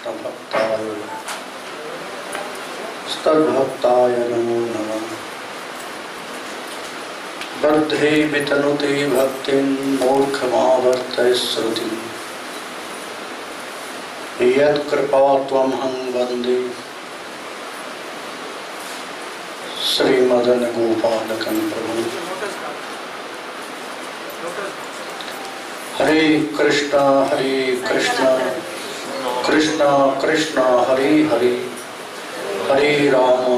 Krishna Bhaktaya Stadbhaktaya Namo Namah Bardhe Vitanute Bhaktin Murkhamavartay Sruti Yad Kripatvam Hang Vande Sri Madan Gopalakan Prabhu Hare Krishna Krishna Krishna Hare Hare Hare Rama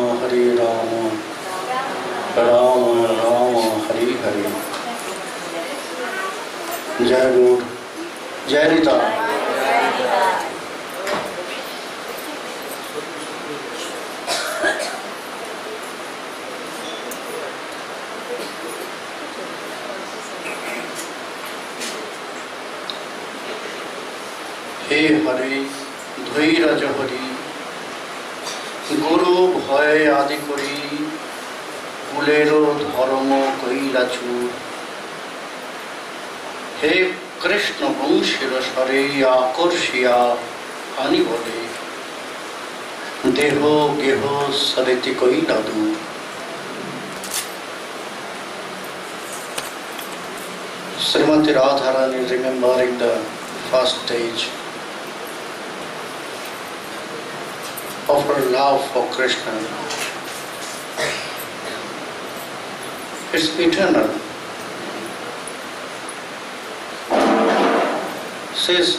Rama Rama Hare Hare Jai Lord Jai Rita हे हरि धैर्य हरि गुरु भय आदि करी कुलेरो धर्म कईला चूर हे कृष्ण वंशीर सरे आकर्षिया हानि बोले देह गेह सरिति कईला दूर Shrimati Radharani remembering the first stage of her love for Krishna. It's eternal. She is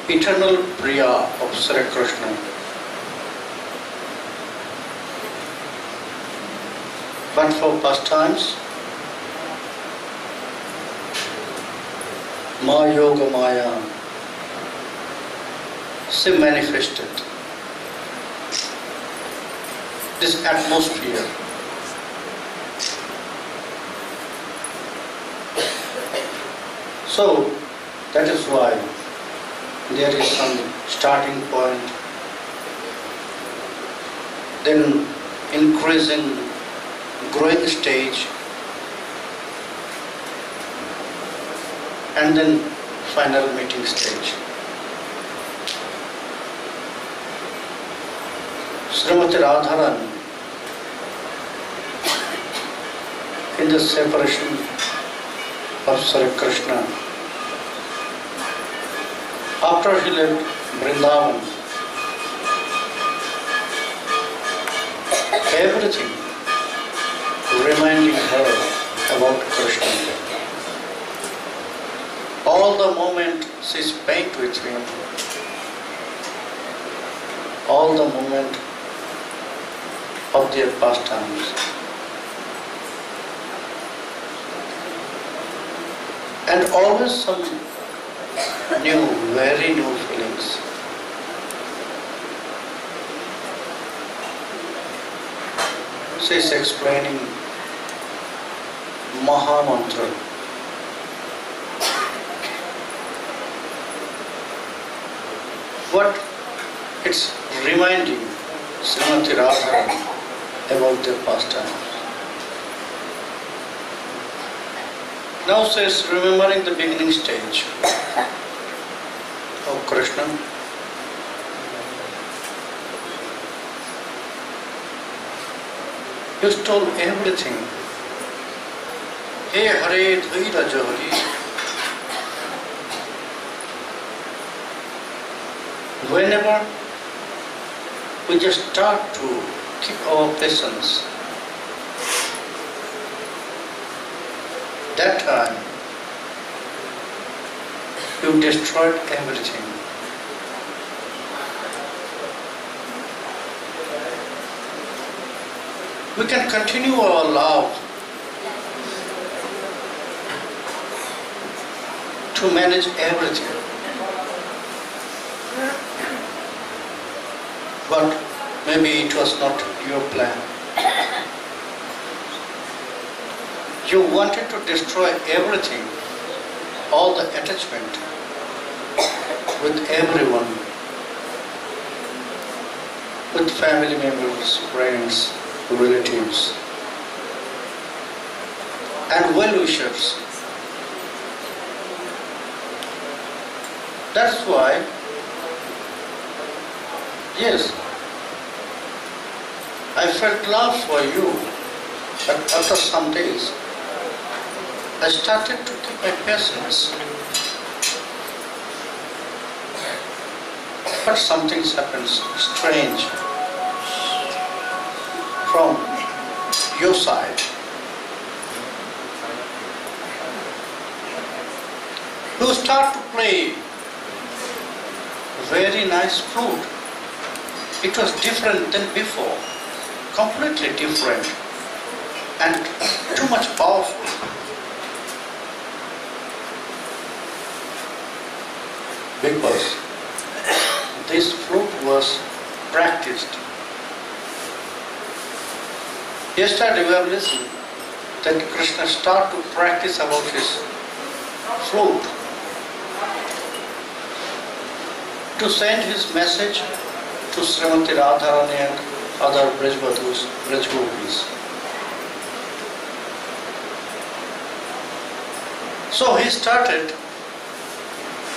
eternal Priya of Sri Krishna. But for pastimes, Maya Yoga Maya, she manifested this atmosphere. So that is why there is some starting point, then increasing, growing stage, and then final meeting stage. Srimati Radharani, in the separation of Sri Krishna, after he left Vrindavan, everything reminding her about Krishna. All the moment she spent with him, all the moment of their pastimes. And always some new, very new feelings. She is explaining Maha Mantra. What it's reminding Srimati Radharani about their pastimes. Now she is remembering the beginning stage of Krishna. You stole everything. Hey Hare Dhaira Hari. Whenever we just start to keep our patience, that time you destroyed everything. We can continue our love to manage everything. But maybe it was not your plan. You wanted to destroy everything, all the attachment with everyone, with family members, friends, relatives, and well-wishers. That's why Yes, I felt love for you, but after some days, I started to keep my patience. But something happens strange from your side. You start to play very nice flute. It was different than before, completely different and too much powerful. Because this flute was practiced. Yesterday we have listened that Krishna started to practice about his flute to send his message to Srimati Radharani and other Brajgopis. So he started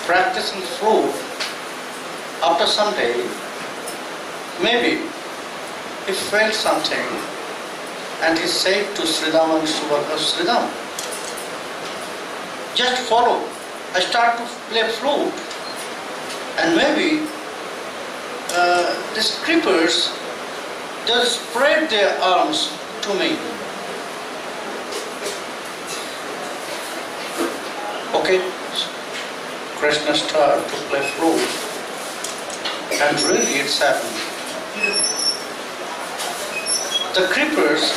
practicing flute. After some day, maybe he felt something and he said to Sridham and Subhadra, Sridham, just follow. I start to play flute and maybe these creepers, they'll spread their arms to me. Okay, Krishna started to play flute and really it's happened. The creepers,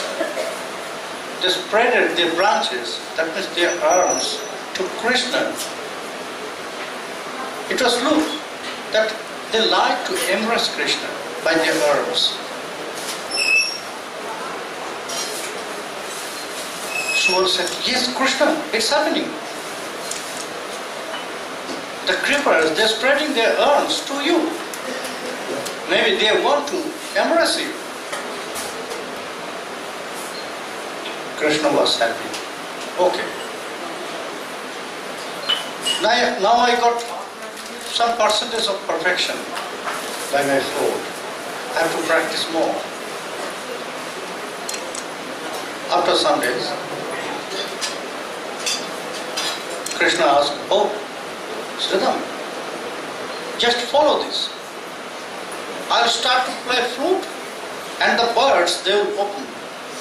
they spreaded their branches, that means their arms, to Krishna. It was look that they like to embrace Krishna by their arms. Subal said, yes, Krishna, it's happening. The creepers, they're spreading their arms to you. Maybe they want to embrace you. Krishna was happy. Okay. Now I got some percentage of perfection by my flute. I have to practice more. After some days, Krishna asked, oh, Sridham, just follow this. I'll start to play flute and the birds, they will open,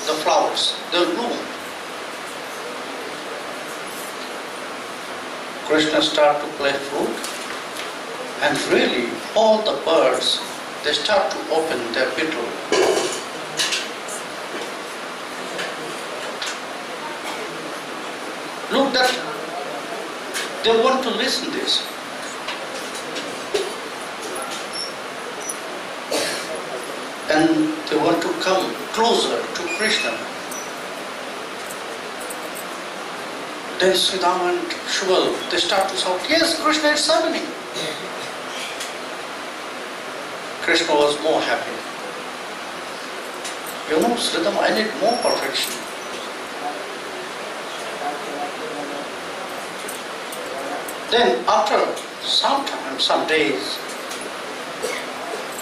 the flowers, they will bloom. Krishna started to play flute and really all the birds, they start to open their petal. Look that they want to listen this. And they want to come closer to Krishna. Then Sridham and Subal, they start to shout, yes, Krishna is happening. Krishna was more happy. You know, Sridham, I need more perfection. Then after some time, some days,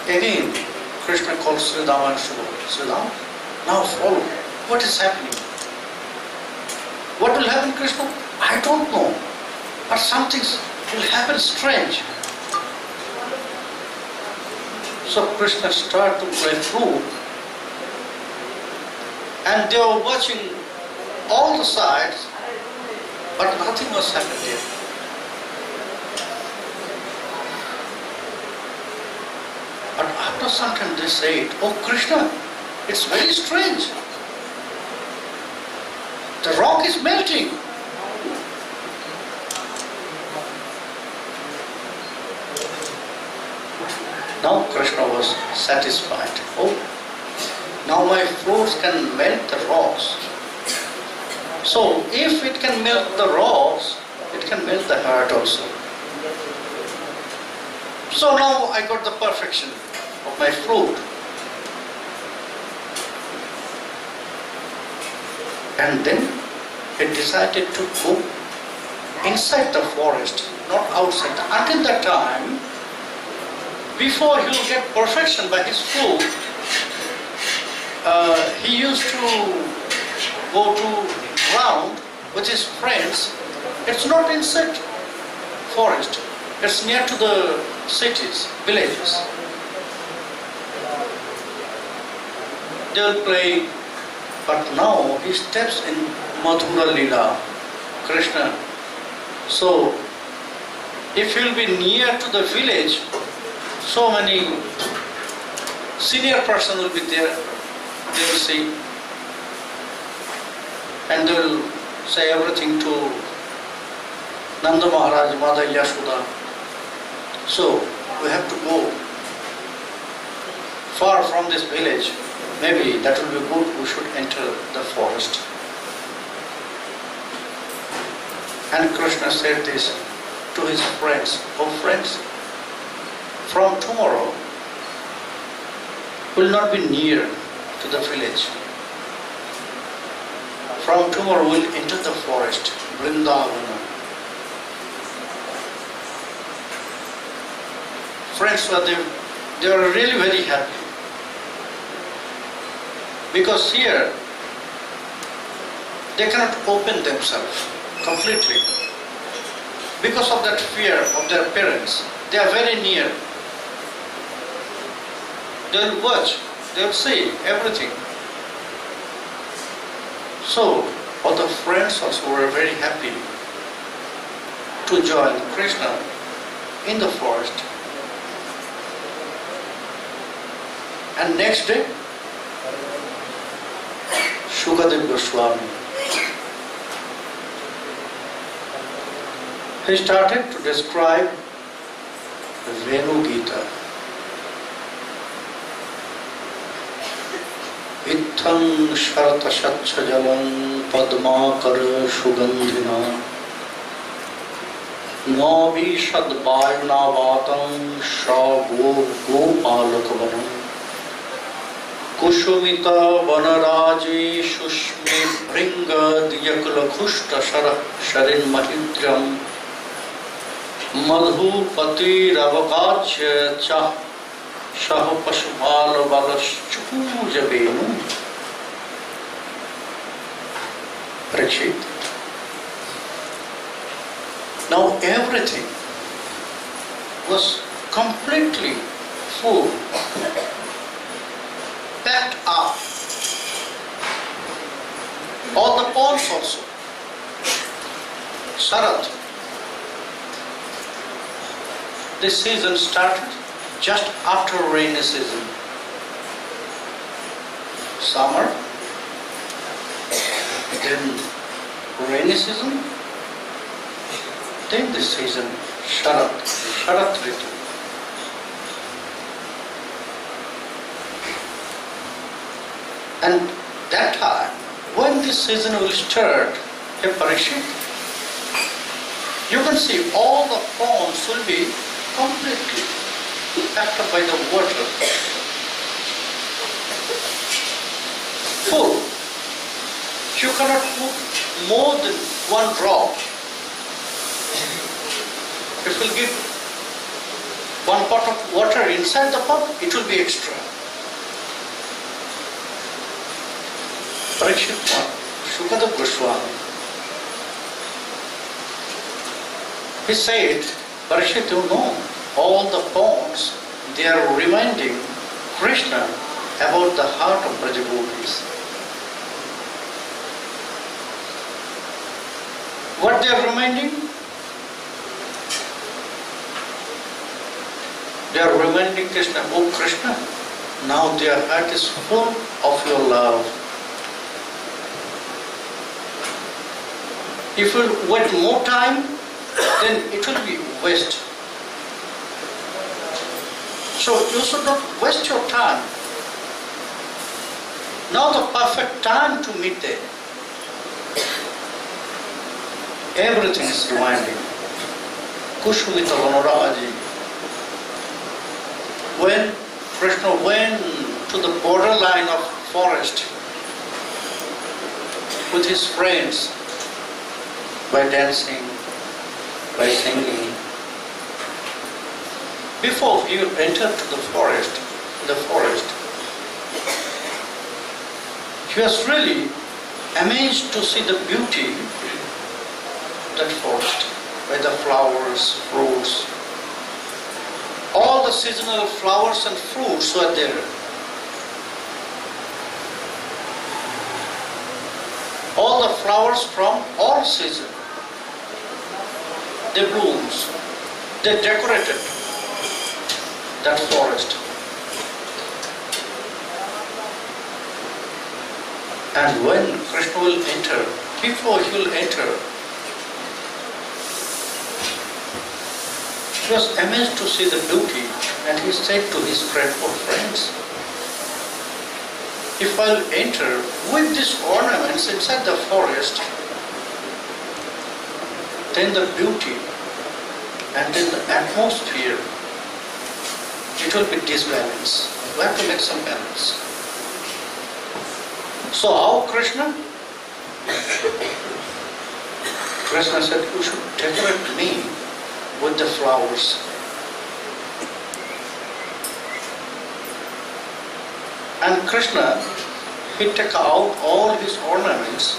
again, Krishna called Sridham and Subal. Sridham, now follow. What is happening? What will happen, Krishna? I don't know. But something will happen strange. So Krishna started to play flute. And they were watching all the sides, but nothing was happening there. But after some time they said, oh Krishna, it's very strange. The rock is melting. Now Krishna was satisfied. Oh, now my flutes can melt the rocks. So if it can melt the rocks, it can melt the heart also. So now I got the perfection of my flute. And then it decided to go inside the forest, not outside. Until that time, before he will get perfection by his food, he used to go to ground with his friends. It's not inside forest. It's near to the cities, villages. They will play, but now he steps in Madhura Leela, Krishna. So, if he will be near to the village, so many senior person will be there. They will see, and they will say everything to Nanda Maharaj, Mother Yashoda. So, we have to go far from this village. Maybe that will be good, we should enter the forest. And Krishna said this to his friends. Oh friends, from tomorrow, we will not be near to the village. From tomorrow we will enter the forest, Vrindavana. Friends were there, they were really very happy. Because here, they cannot open themselves completely. Because of that fear of their parents, they are very near. They will watch, they will see everything. So, all the friends also were very happy to join Krishna in the forest. And next day, Shukadev Goswami, he started to describe the Venu Gita. Itham Sharta Shatsha Jalam Padmakar Sugandhina Navi Shadbayuna Vatam Shavo Gopalakavanam Kushumita Vanaraji Shushmi Bringa Diyakula Kushta Sharin Mahindram Madhu Pati Ravakach Chah Shah Pashupal Balashchuja Venu. Parikshit. Now everything was completely full, packed up. All the ponds also. Sharat. This season started just after rainy season. Summer, then rainy season, then this season, Sharat Ritu. And that time, when this season will start, hey Parikshit, you can see all the ponds will be completely packed up by the water. Full. You cannot put more than one drop. If you give one pot of water inside the pot, it will be extra. Parikshit, Shukadev Goswami, he said, Parikshit, you know, all the ponds, they are reminding Krishna about the heart of Braja devotees. What they are reminding? They are reminding Krishna, oh Krishna, now their heart is full of your love. If you wait more time, then it will be waste. So you should not waste your time. Now the perfect time to meet them. Everything is reminding. Kushumita Vanaraji. When Krishna went to the borderline of forest with his friends by dancing, by singing, Before he entered to the forest, he was really amazed to see the beauty of that forest, where the flowers, fruits, all the seasonal flowers and fruits were there. All the flowers from all seasons, they blooms, they decorated that forest. And when Krishna will enter, before he will enter, he was amazed to see the beauty, and he said to his grateful friends, if I'll enter with these ornaments inside the forest, then the beauty and then the atmosphere, it will be disbalanced. We have to make some balance. So how Krishna? Krishna said, you should decorate me with the flowers. And Krishna, he took out all his ornaments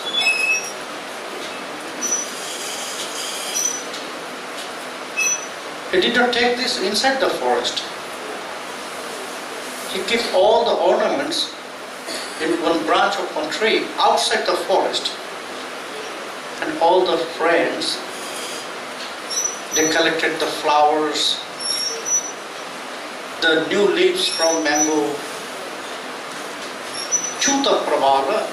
He did not take this inside the forest. He kept all the ornaments in one branch of one tree outside the forest. And all the friends, they collected the flowers, the new leaves from mango, Chuta Pravala,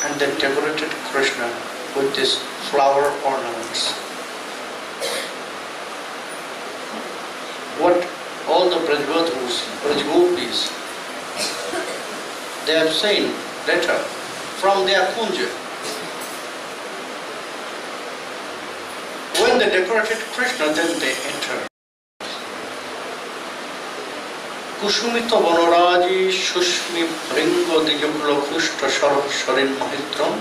and they decorated Krishna with these flower ornaments. What all the Brajgopis, they have seen later from their kunja. When they decorated Krishna, then they enter. Kushumita Vanaraji Shushmi Bringo the Yukla Kushta Sharaf Sharin Mahitram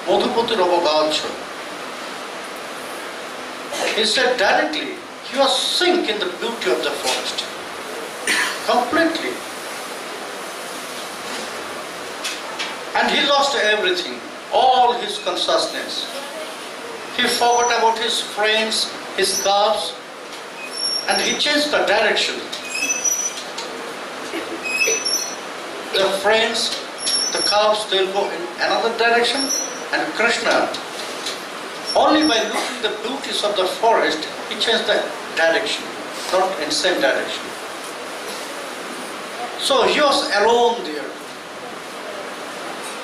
Madhupati Ravagacha. He said directly, he was sink in the beauty of the forest. Completely. And he lost everything, all his consciousness. He forgot about his friends, his calves, and he changed the direction. The friends, the calves, they'll go in another direction, and Krishna, only by looking the beauties of the forest, he changed the direction, not in same direction. So he was alone there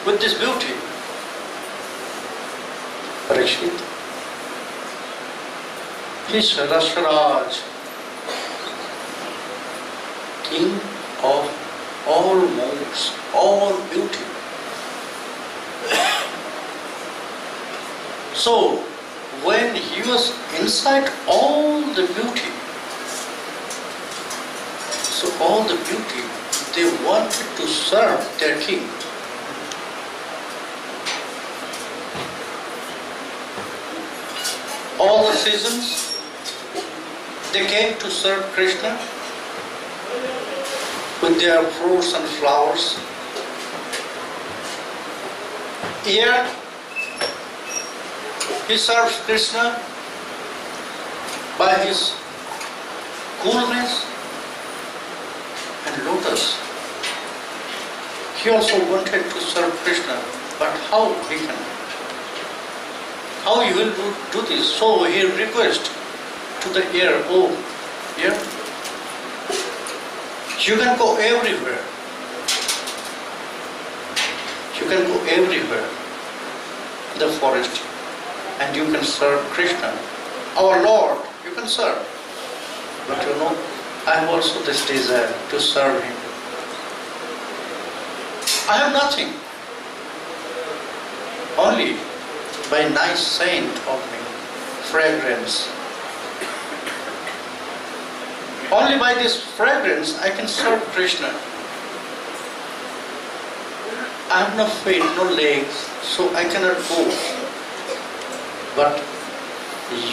with this beauty. Parikshit, he is Rasharaj, king of all modes, all beauty. So, when he was inside all the beauty, so all the beauty, they wanted to serve their king. All the seasons, they came to serve Krishna with their fruits and flowers. Here, he serves Krishna by his coolness and lotus. He also wanted to serve Krishna, but how he can? How he will do this? So he requests to the air, oh, air, you can go everywhere. You can go everywhere in the forest and you can serve Krishna. Our Lord, you can serve. But you know, I have also this desire to serve Him. I have nothing. Only by nice scent of me, fragrance. Only by this fragrance I can serve Krishna. I have no feet, no legs, so I cannot go. But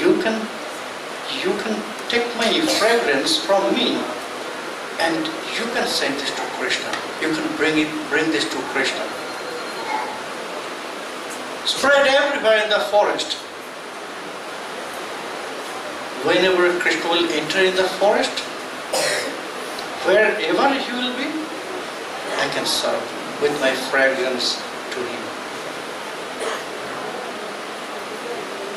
you can take my fragrance from me and you can send this to Krishna. You can bring this to Krishna. Spread everywhere in the forest. Whenever Krishna will enter in the forest, wherever he will be, I can serve with my fragrance to him.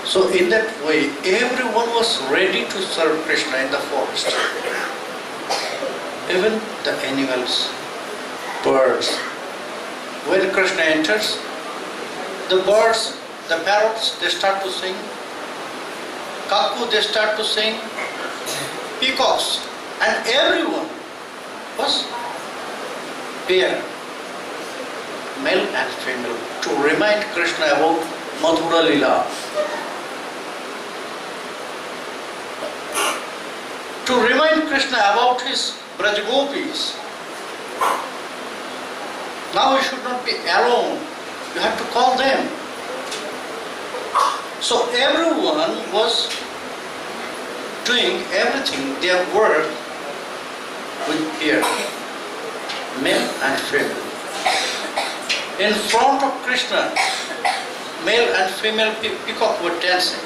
So in that way, everyone was ready to serve Krishna in the forest. Even the animals, birds. When Krishna enters, the birds, the parrots, they start to sing. Kaku, they start to sing. Peacocks, and everyone was pair, male and female, to remind Krishna about Madhura Lila. To remind Krishna about his Brajgopis. Now he should not be alone. You have to call them. So everyone was doing everything, their work with pair, male and female. In front of Krishna, male and female peacock were dancing.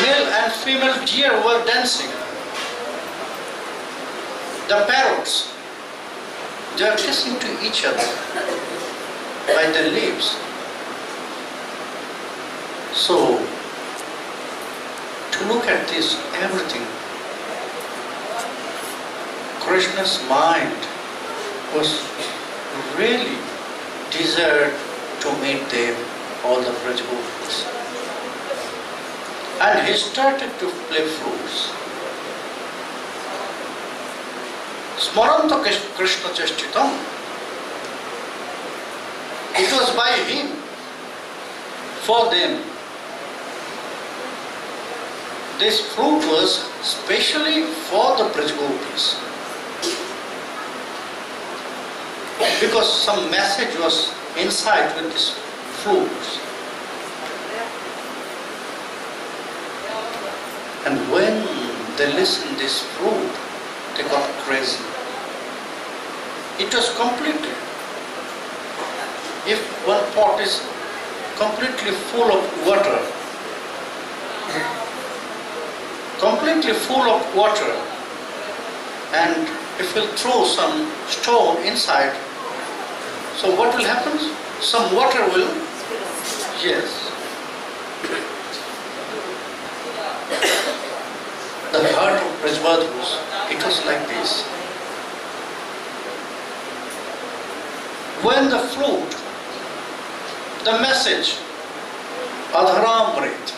Male and female deer were dancing. The parrots, they are kissing to each other by their lips. So, to look at this, everything, Krishna's mind was really desired to meet them, all the Brajgopis. And he started to play flutes. Smaranta Krishna Chastitam. It was by him, for them. This flute was specially for the Brajgopis. Because some message was inside with these flutes. And when they listened this flute, they got crazy. It was completely, if one pot is completely full of water, and if we'll throw some stone inside, so what will happen? Some water will, yes. The heart of Brajbadhus, it was like this. When the flute, the message, Adharamrit,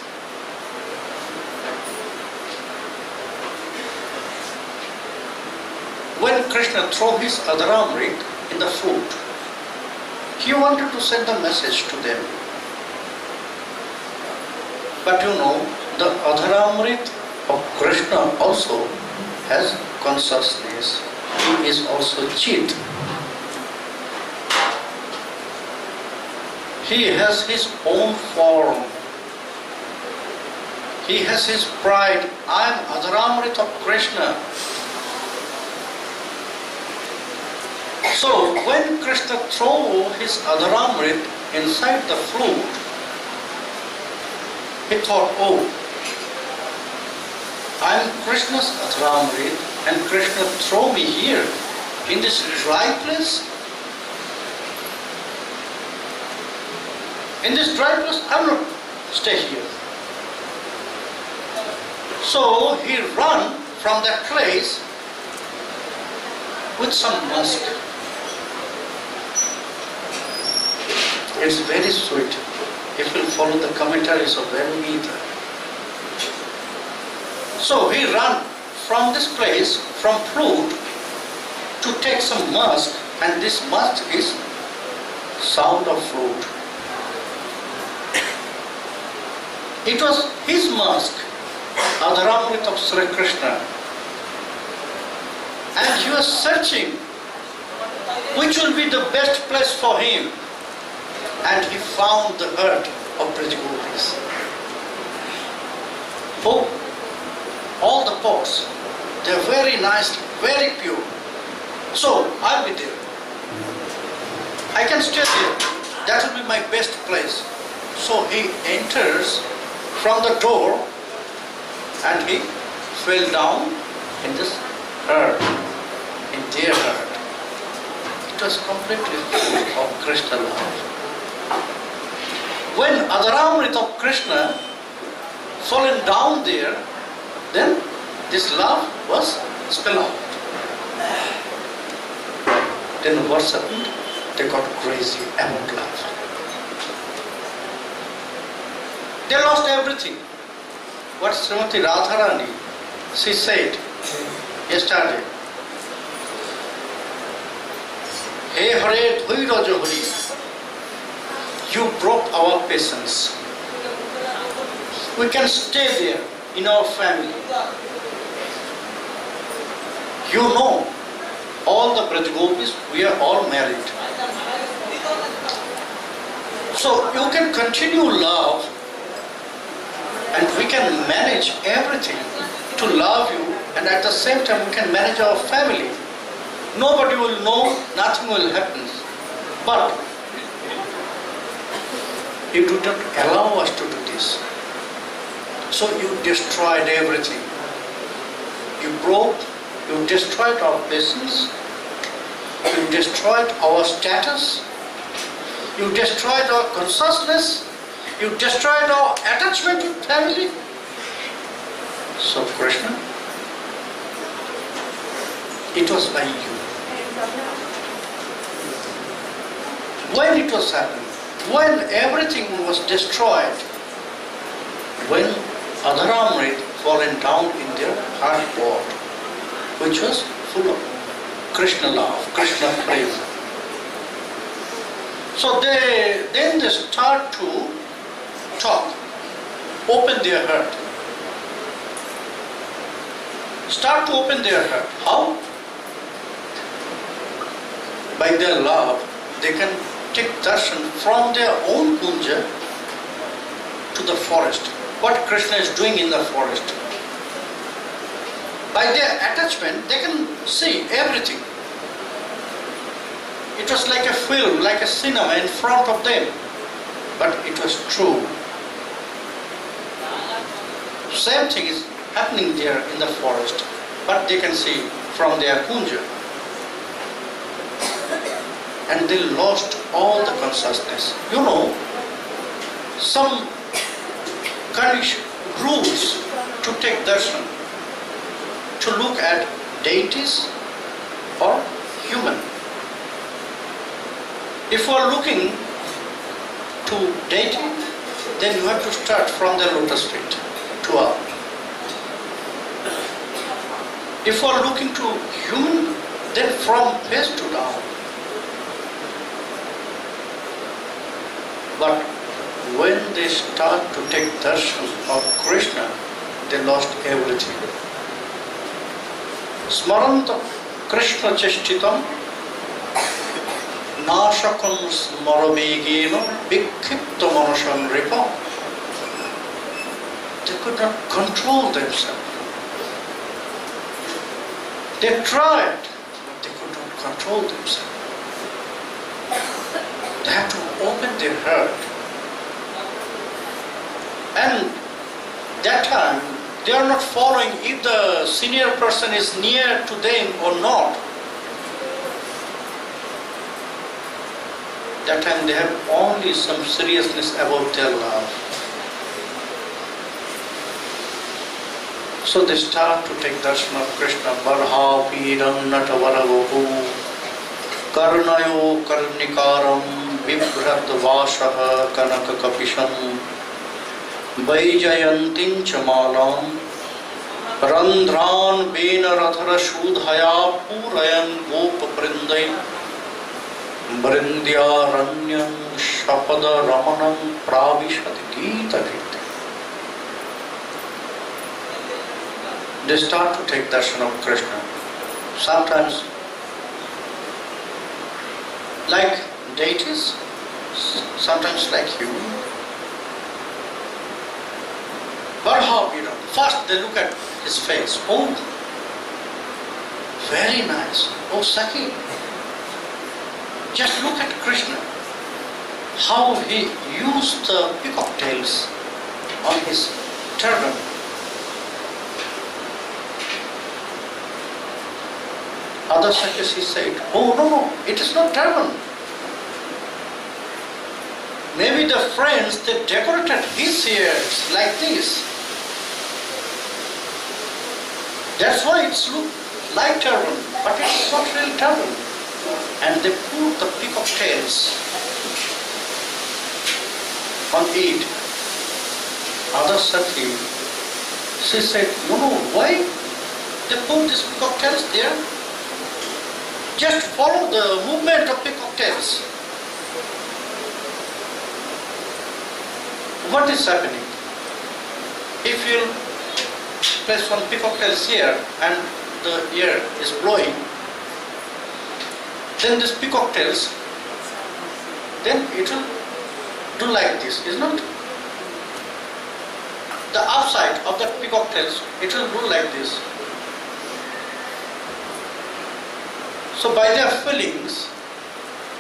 when Krishna threw his Adharamrit in the flute, he wanted to send a message to them. But you know, the Adharamrit of Krishna also has consciousness. He is also Chit. He has his own form. He has his pride. I am Adharamrit of Krishna. So when Krishna threw his Adharamrit inside the flute, he thought, oh, I am Krishna's Adharamrit and Krishna threw me here in this dry place. In this dry place, I will not stay here. So he ran from that place with some musk. It's very sweet. If you follow the commentaries of Vedanta. So he ran from this place, from flute, to take some musk, and this musk is sound of flute. It was his musk, Adharamrit of Sri Krishna. And he was searching which will be the best place for him. And he found the herd of Brajgopis. Oh, all the pots. They're very nice, very pure. So I'll be there. I can stay there. That will be my best place. So he enters from the door and he fell down in this herd, in their herd. It was completely full of Krishna love. When Adharamrita of Krishna fallen down there, then this love was spilled out. Then what happened? They got crazy about love. They lost everything. What Srimati Radharani, she said yesterday, Hey Hare Dhairaja Hari, you broke our patience. We can stay there in our family. You know, all the Brajgopis, we are all married. So you can continue love and we can manage everything to love you, and at the same time we can manage our family. Nobody will know, nothing will happen. But you do not allow us to do this. So you destroyed everything. You destroyed our business, you destroyed our status, you destroyed our consciousness, you destroyed our attachment to family. So Krishna, it was by you. When it was happening, when everything was destroyed, when Adharamrit fallen down in their heart pot, which was full of Krishna love, Krishna praise. So then they start to talk, open their heart. Start to open their heart. How? By their love, they can take darshan from their own kunja to the forest. What Krishna is doing in the forest. By their attachment, they can see everything. It was like a film, like a cinema in front of them. But it was true. Same thing is happening there in the forest. But they can see from their kunja. And they lost all the consciousness. You know, some condition, rules to take darshan, to look at deities or human. If you are looking to deity, then you have to start from the lotus feet to up. If you are looking to human, then from face to down. But when they start to take darshan of Krishna, they lost everything. Smaranta Krishna cheshtitam nashakam smaravegena vikkhipta manasam ripa. They could not control themselves. They tried, but they could not control themselves. They have to open their heart. And that time, they are not following if the senior person is near to them or not. That time they have only some seriousness about their love. So they start to take darshan of Krishna. Barha piram natavaragohu karnayo karnikaram vibhrat vashaha kanaka kapisham Vaijayantin chamalam Randhran Vena Radhara Shudhaya Purayan Gopa Prindai Brindya Ranyam Shapada Ramanam Pravishati Gita Gita. They start to take darshan of Krishna. Sometimes like deities, sometimes like human. First they look at his face. Oh, very nice. Oh, Sakhi, just look at Krishna, how he used the peacock tails on his turban. Other Sakhis, he said, oh no, it is not turban. Maybe the friends, they decorated his ears like this. That's why it's look like turban, but it's not real turban. And they put the peacock tails on it. Other Sakhi, she said, no, why they put these peacock tails there? Just follow the movement of peacock tails. What is happening? If you place one peacock tails here and the air is blowing, then this peacock tails, then it will do like this, is not? The upside of the peacock tails, it will do like this. So by their feelings,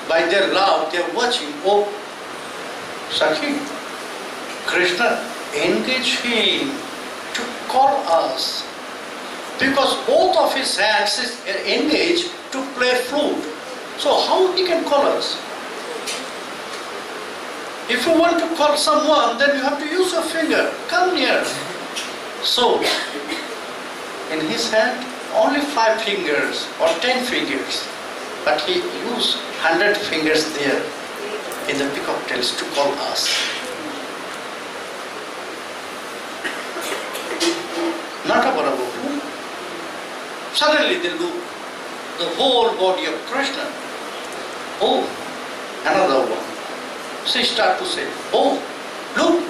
by their love, they are watching, oh, Sakhi, Krishna engage him to call us, because both of his hands is engaged to play flute. So how he can call us? If you want to call someone, then you have to use your finger. Come near. So, in his hand, only 5 fingers or 10 fingers, but he used 100 fingers there in the peacock tails to call us. Not about a book. Suddenly they look, the whole body of Krishna. Oh, another one. She start to say, oh, look,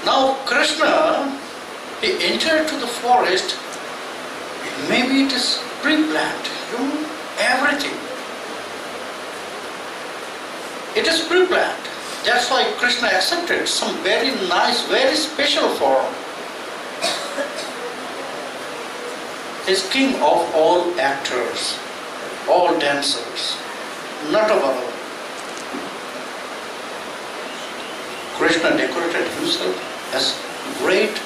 now Krishna, he entered to the forest. Maybe it is pre-planned, everything. It is pre-planned. That's why Krishna accepted some very nice, very special form. He's king of all actors, all dancers, not of our own. Krishna decorated himself as great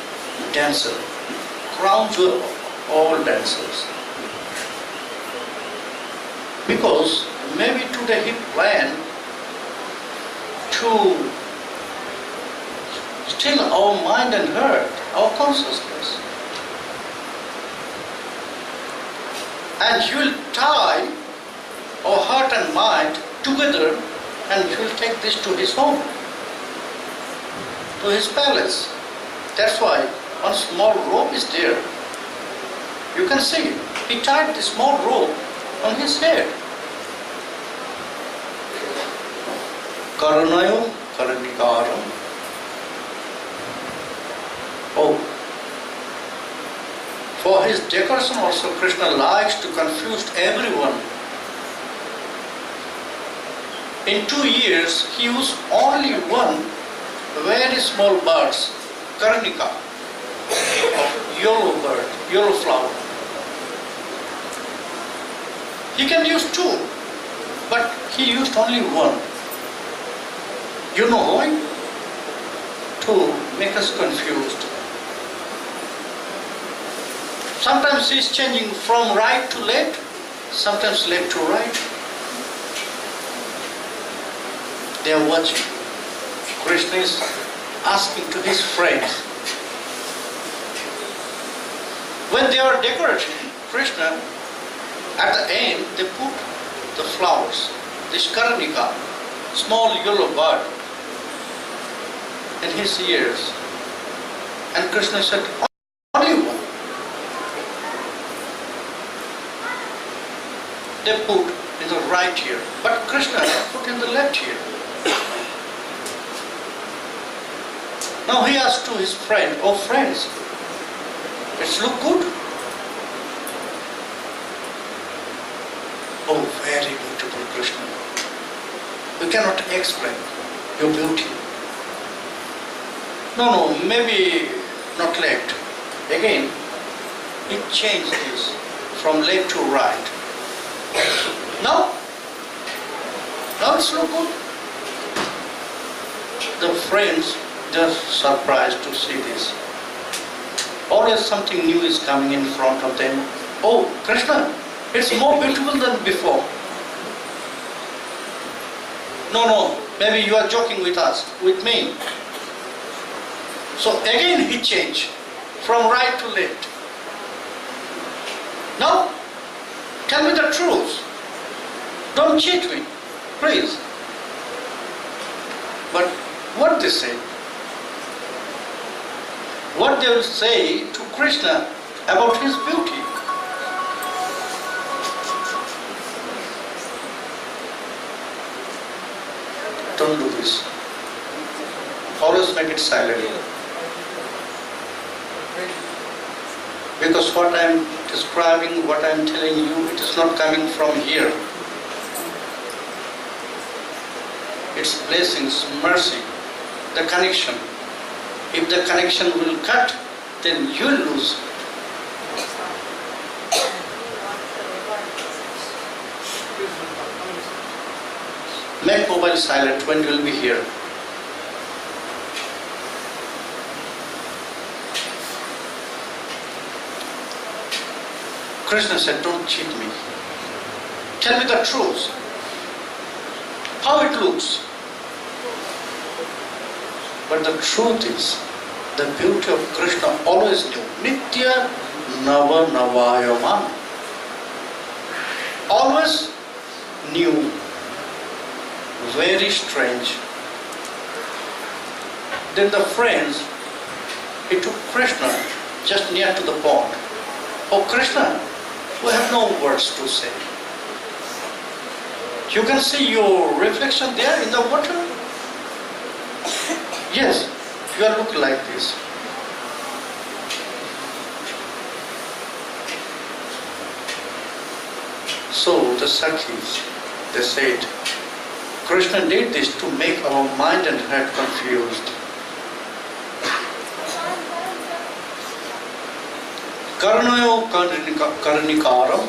dancer, crown jewel of all dancers. Because maybe today he planned to still our mind and heart, our consciousness. And he will tie our heart and mind together, and he will take this to his home, to his palace. That's why one small rope is there. You can see he tied this small rope on his head. Karunayo Karanikaram. Oh. For his decoration also, Krishna likes to confuse everyone. In 2 years, he used only one very small bird, Karnika, of yellow bird, yellow flower. He can use 2, but he used only one. You know why? To make us confused. Sometimes he is changing from right to left, sometimes left to right. They are watching. Krishna is asking to his friends. When they are decorating Krishna, at the end they put the flowers, this Karnika, small yellow bird, in his ears. And Krishna said, only one. They put in the right ear, but Krishna put in the left ear. Now he asked to his friend, oh friends, it's look good? Oh, very beautiful Krishna. We cannot explain your beauty. No, maybe not left. Again, he changed this from left to right. Now it's no good. The friends just surprised to see this. Always something new is coming in front of them. Oh, Krishna, it's more beautiful than before. No, maybe you are joking with us, with me. So again he changed from right to left. Now, tell me the truth. Don't cheat me, please. But what they say? What they will say to Krishna about his beauty? Don't do this. Always make it silent. Because what I am describing, what I am telling you, it is not coming from here. It's blessings, mercy, the connection. If the connection will cut, then you will lose. Make mobile silent when you will be here. Krishna said, don't cheat me. Tell me the truth. How it looks. But the truth is, the beauty of Krishna always new. Nitya Nava Navayama. Always new. Very strange. Then the friends, he took Krishna just near to the pond. Oh Krishna, we have no words to say. You can see your reflection there in the water? Yes, you are looking like this. So the Sakhis, they said, Krishna did this to make our mind and heart confused. Karnayo karnikaram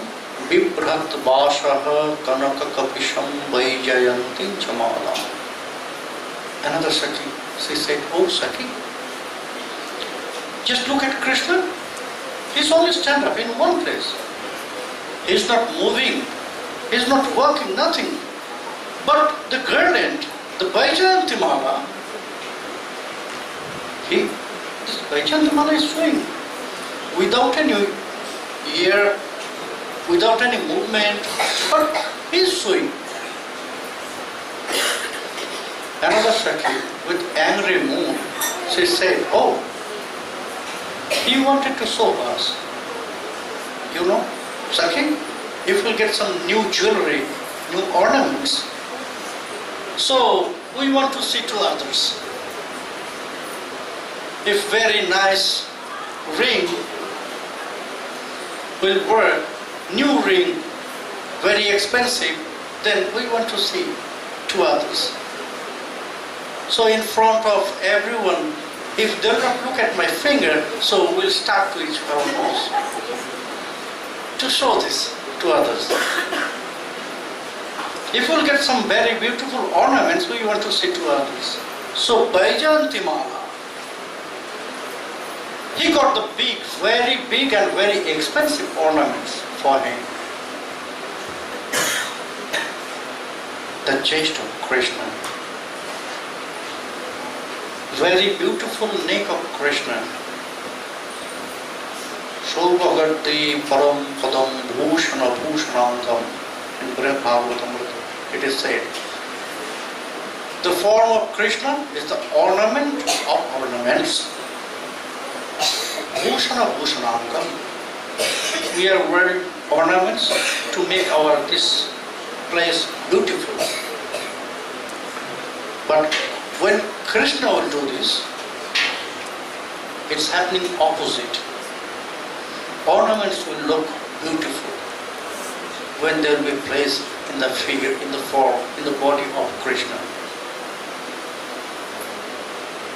vibhrat vashaha kanaka kapisham vaijayanti chamala. Another Sakhi, she said, oh Sakhi, just look at Krishna. He's only stand up in one place. He's not moving. He's not working, nothing. But the garland, the Vaijayanti Mala, this Vaijayanti Mala is swinging without any ear, without any movement, but he's swinging. Another Sakhi, with angry mood, she said, oh, he wanted to show us. You know, Sakhi, if we get some new jewelry, new ornaments, so we want to see to others. If very nice ring will work, new ring, very expensive, then we want to see to others. So in front of everyone, if they will not look at my finger, so we'll start to each our nose to show this to others. If we'll get some very beautiful ornaments, we want to see to others. So Vaijayanti Mala, he got the very big and very expensive ornaments for him. The chest of Krishna, very beautiful neck of Krishna. Shobhagati param padam bhushana bhushanantam. In Brihad Bhagavatam, it is said, the form of Krishna is the ornament of ornaments. Bhushana bhushanantam. We are wearing ornaments to make this place beautiful. But when Krishna will do this, it's happening opposite. Ornaments will look beautiful when they will be placed in the figure, in the form, in the body of Krishna.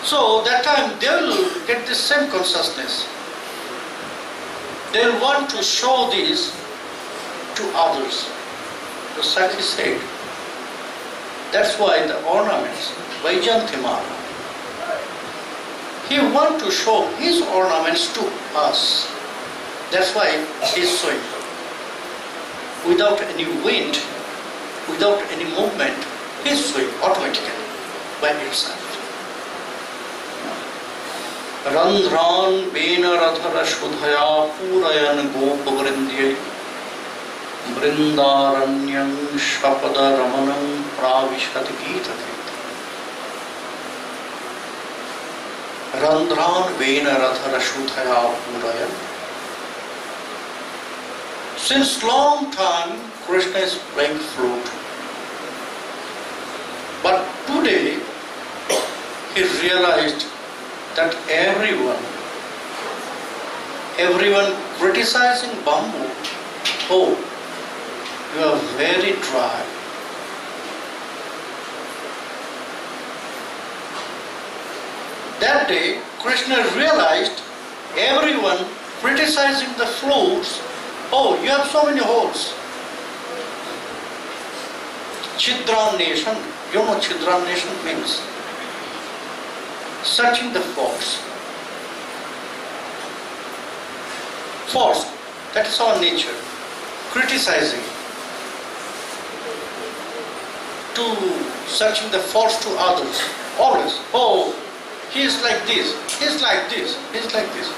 So that time they will get the same consciousness. They'll want to show this to others. The Sakhi said, that's why the ornaments, Vaijantimala, he wants to show his ornaments to us. That's why he's showing. Without any wind, without any movement, he's showing automatically by itself. Randhran Bena Radhara Shudhaya Purayan Gopavrindiyai Vrindaranyam Shapada Ramanam Pravishat Gita Gita Randhran Bena Radhara Shudhaya Purayan. Since long time Krishna is playing flute. But today he realized that everyone criticizing bamboo, oh, you are very dry. That day, Krishna realized everyone criticizing the flutes, oh, you have so many holes. Chidranation, you know what chidranation means? Searching the faults. Faults, that is our nature. Criticizing. To searching the faults to others. Always. Oh, he is like this, he is like this, he is like this.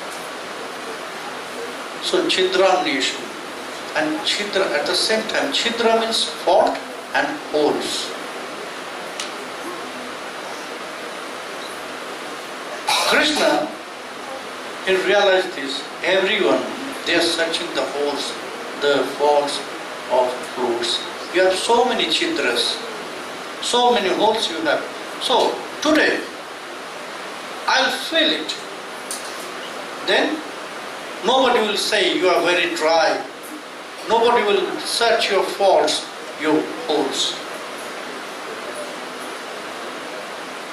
So Chidra nation. And Chidra at the same time, Chidra means fault and holes. Krishna, he realized this. Everyone, they are searching the holes, the faults of fruits. You have so many chidras, so many holes you have. So today, I'll fill it. Then nobody will say you are very dry. Nobody will search your faults, your holes.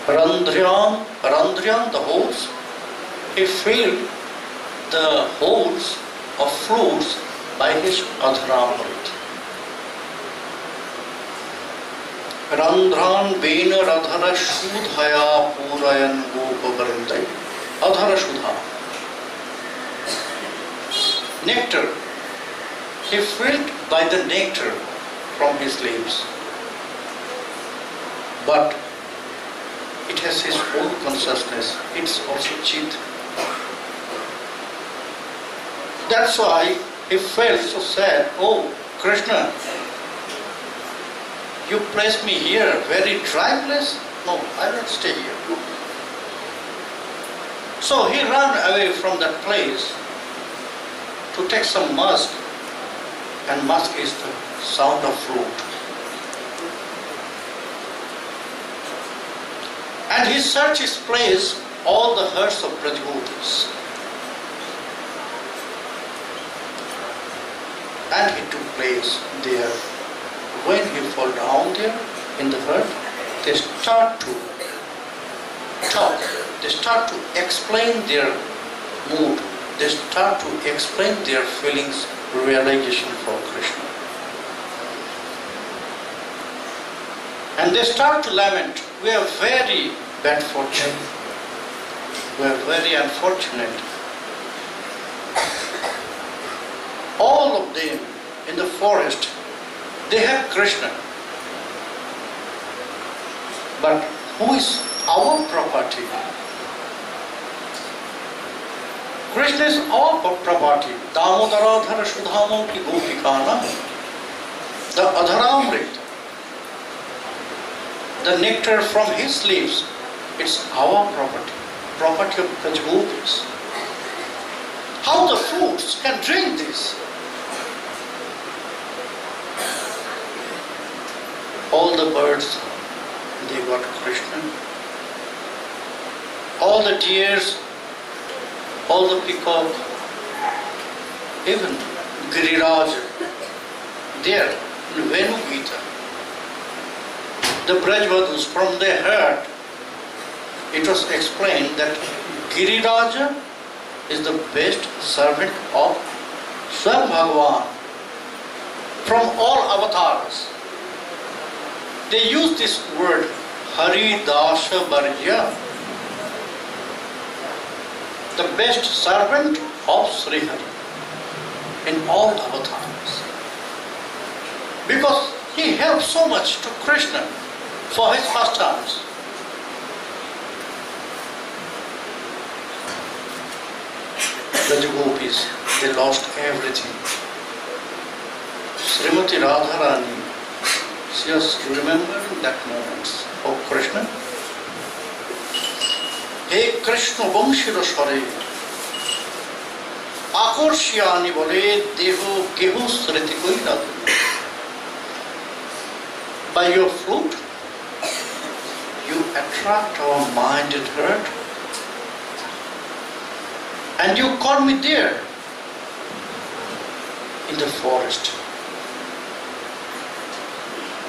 Randhryam, the holes, he filled the holes of fruits by his Adharamrit. Randhran Bena Radhara Shudhaya Purayan Gopavrindai. Adhara Shudha. Nectar. He filled by the nectar from his lips. But it has his own consciousness. It's also chit. That's why he felt so sad. Oh, Krishna, you placed me here, very dry place? No, I will not stay here. So he ran away from that place to take some musk. And musk is the sound of flute. And he searched his place, all the herds of Brajgotis. And he took place there. When he fell down there in the herd, they start to talk. They start to explain their mood. They start to explain their feelings, realization for Krishna. And they start to lament, we are very bad fortune. We are very unfortunate. All of them in the forest, they have Krishna. But who is our property? Krishna is our property. Damodaradhara Shudhamam ki Gopikana. The Adharamrit, the nectar from his lips, it's our property. Property of Brajgotis. How the fruits can drink this? All the birds, they got Krishna. All the deers, all the peacock, even Giriraj, there in Venu Gita, the Brajvadus from their herd, it was explained that Giriraja is the best servant of Swam Bhagavan, from all avatars, they use this word Hari Dasha Varya, the best servant of Sri Hari in all avatars. Because he helped so much to Krishna for his pastimes. The gopis, they lost everything. Srimati Radharani, she was remembering that moment of Krishna. He Krishna Vamshira Share, Akorshyani Bole Deho Gehu Sriti Koina. By your flute, you attract our mind and heart. And you call me there in the forest.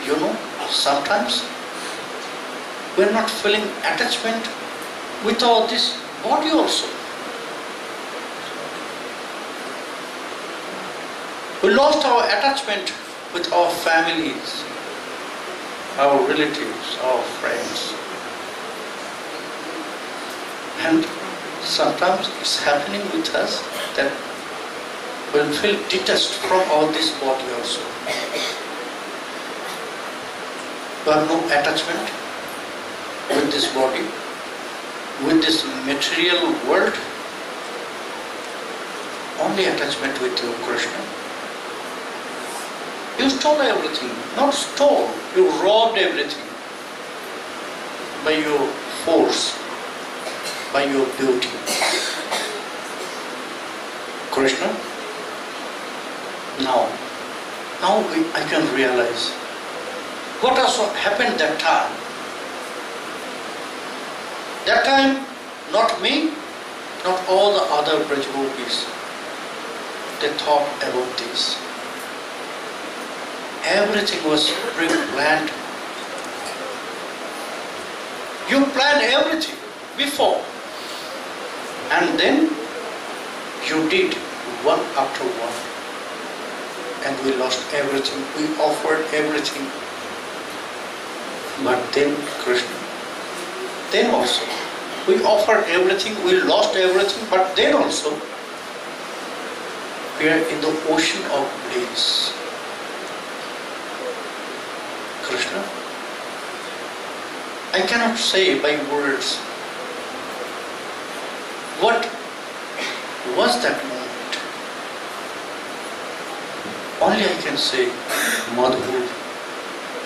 You know, sometimes we're not feeling attachment with all this body also. We lost our attachment with our families, our relatives, our friends. And sometimes it's happening with us that we'll feel detached from all this body also. We have no attachment with this body, with this material world. Only attachment with you, Krishna. You stole everything, not stole, you robbed everything by your force, by your beauty. Krishna, now I can realize what also happened that time. That time, not me, not all the other Braj gopis, they thought about this. Everything was pre-planned. You planned everything before, and then you did one after one, and we lost everything. We offered everything, but then Krishna, then also we offered everything, we lost everything, but then also we are in the ocean of bliss. Krishna, I cannot say by words what was that moment. Only I can say, Madhur,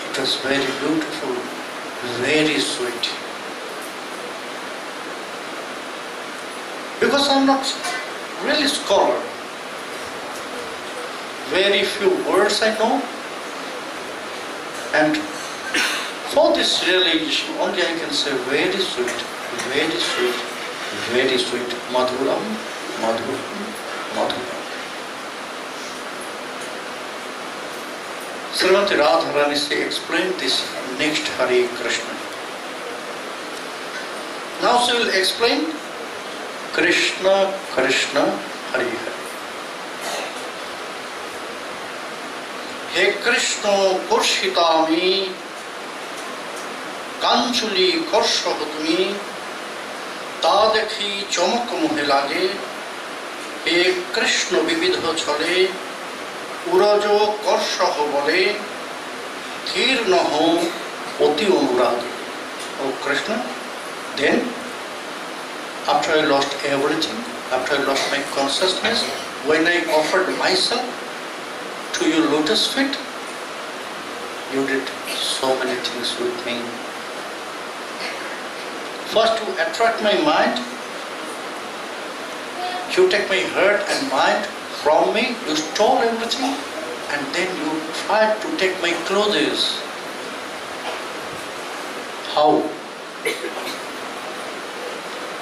it was very beautiful, very sweet. Because I am not really scholar. Very few words I know. And for this realization, only I can say very sweet, very sweet, very sweet. Madhuram, Madhuram, Madhuram. Srimati Radharani, she explained this next Hare Krishna. Now she will explain Krishna, Krishna, Hare Hare. He Krishna Kurshitami Kanchuli Korshahutmi Tadekhi Chomak Mohilage He Krishna Vividho Chole Urajo Korshaho Bole Thir Naho Oti Unuradi. Oh Krishna, then after I lost everything, after I lost my consciousness, when I offered myself to your lotus feet, you did so many things with me. First, to attract my mind, you take my heart and mind from me, you stole everything, and then you tried to take my clothes. How?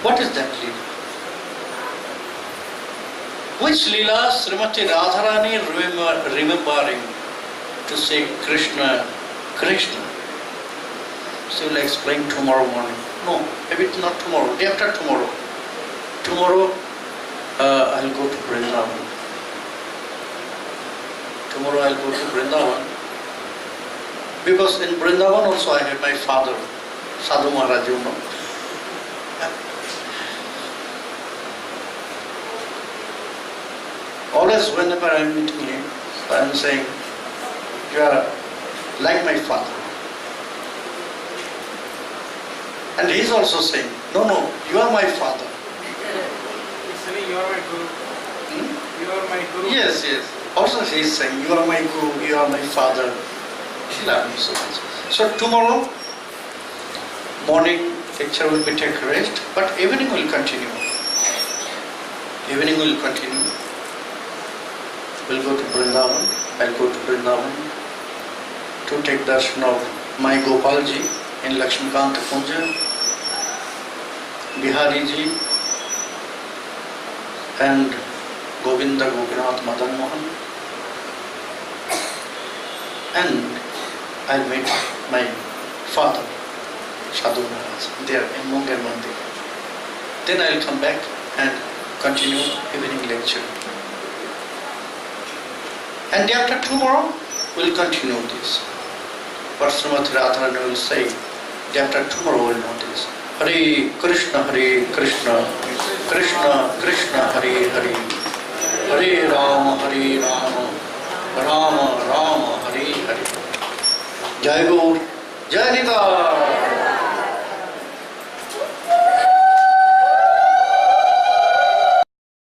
What is that Leela? Which Leela Srimati Radharani remembering to say Krishna, Krishna? She will explain tomorrow morning. No, maybe not tomorrow, day after tomorrow. Tomorrow I'll go to Vrindavan. tomorrow I'll go to Vrindavan. Because in Vrindavan also I have my father, Sadhu Maharaj, you know. Always whenever I am meeting him, I am saying, you are like my father. And he is also saying, no, you are my father. Actually, you are my guru. You are my guru. Yes. Also he is saying, you are my guru, you are my father. He loves me so much. So tomorrow morning lecture will be take rest, but evening will continue. Evening will continue. We'll go to Vrindavan. I'll go to Vrindavan to take darshan of my Gopalji in Lakshmikanta Kunja, Bihariji and Govinda Gopinath Madan Mohan, and I'll meet my father, Sadhu Maharaj, there in Munger Mandir. Then I'll come back and continue evening lecture. And day after tomorrow, we'll continue this. What Srimati Radharani will say, day after tomorrow we'll know this. Hare Krishna, Krishna Krishna, Hare Hare, Hare Rama, Rama Rama, Hare Hare. Jai Gaur, Jai Nidar.